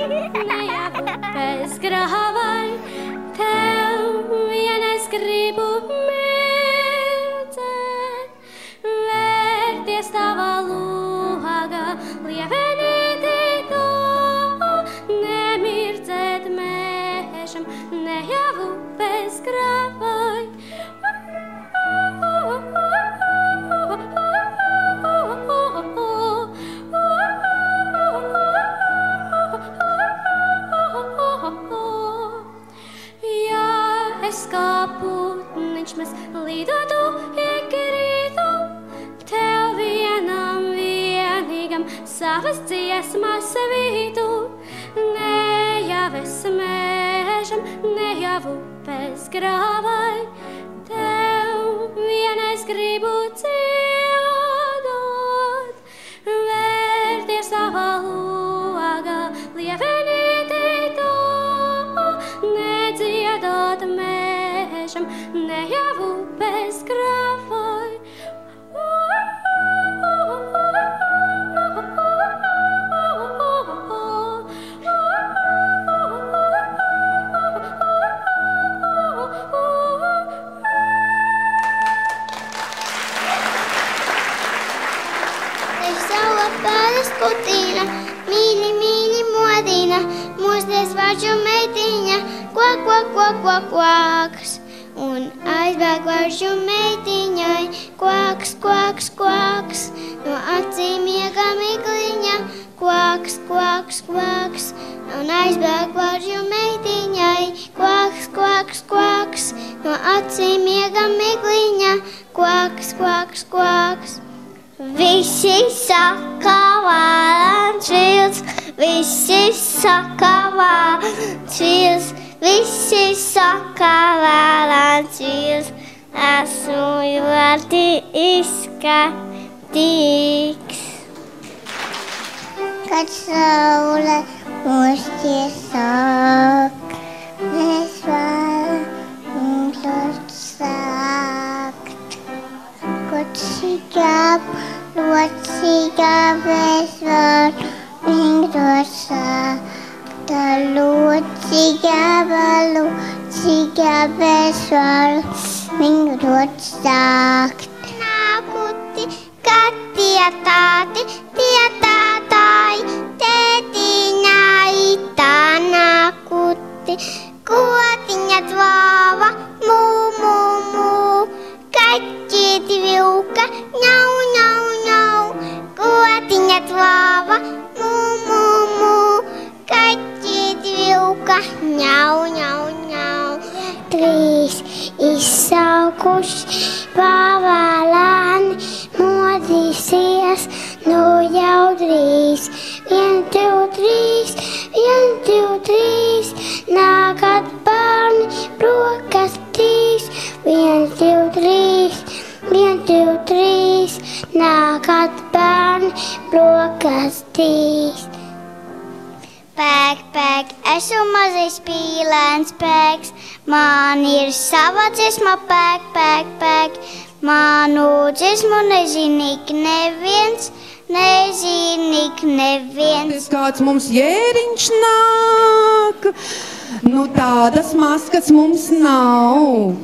ne jau upes grāvai, tev vien es gribu mirdzēt, vērties tava lūga, lievenītī tu, nemirdzēt mēžam, ne jau upes grāvai. Es kā putniņš mēs lidotu ikrītu, tev vienam vienīgam savas dziesmas sevītu. Ne jau es mēžam, ne jau upes grāvai, tev vien es gribu dziedot, vērties tava lūga, lievenītī tu, nedziedot mēžam, ne jau upes grāvai. Kutīna, mīļi, mīļi modina, mūsdies vārču meitiņa, kvak, kvak, kvak, kvak, kvaks. Un aizbēg vārču meitiņai, kvaks, kvaks, kvaks. No acīm iega migliņa, kvaks, kvaks, kvaks. Un aizbēg vārču meitiņai, kvaks, kvaks, kvaks. No acīm iega migliņa, kvaks, kvaks, kvaks. Visi saka vēlēns vils, visi saka vēlēns vils, visi saka vēlēns vils, esmu ļoti izskatīgs. Kad saule mūs iesāk, mēs varam sākt. Kad sigab, es varu viņu sākt. Sigab, es varu viņu sākt. Nākuti, kad tietāti, tietātāji, tētiņā itā nākuti. Kotiņa tvāva, mū, mū, mū, kaķīti vilka, ņau, ņau, ņau. Kotiņa tvāva, mū, mū, mū, kaķīti vilka, ņau, ņau, ņau. Trīs izsaukuši pavēlēni, modīsies, nu jau drīz. 1, 2, 3, 1, 2, 3, nākat bērni brokastīs. 1, 2, 3, 1, 2, 3, nākat bērni brokastīs. Pēk, pēk, esmu mazais pīlēns pēks, man ir sava dziesma pēk, pēk, pēk. Manu dziesmu nezinīk neviens, nezinīk neviens. Kāds mums jēriņš nāk, nu tādas maskas mums nav.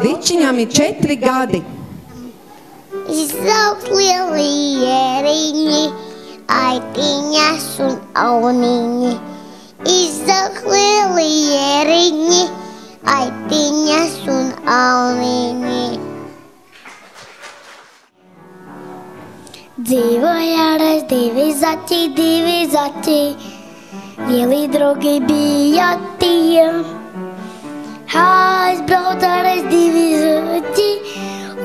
Ričiņam ir 4 gadi. Izaugs lieli jēriņi, aitiņas un auniņi. Izaugs lieli jēriņi, aitiņas un auniņi. Dzīvoja reiz 2 zaķi, 2 zaķi, lieli draugi bija tie. Aizbrauca reiz 2 zaķi,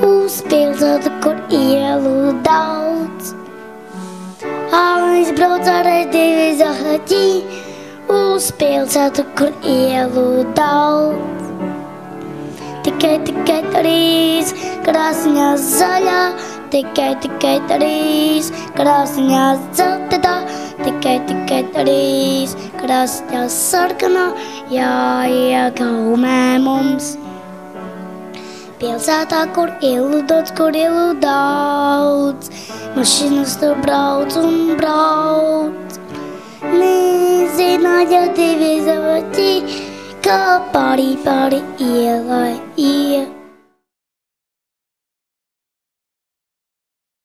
uz pilsētu, kur ielu daudz. Aizbrauca reiz 2 zaķi, uz pilsētu, kur ielu daudz. Tikai 3 krāsņās zaļā, tikai 3 krāsņās dzeltenā, tikai 3 krāsņās sarkanā, jāiegaumē mums. Pilsētā, kur ielu daudz, mašīnas tur brauc un brauc. Nezināja divi zoti, kā pāri ielai iet.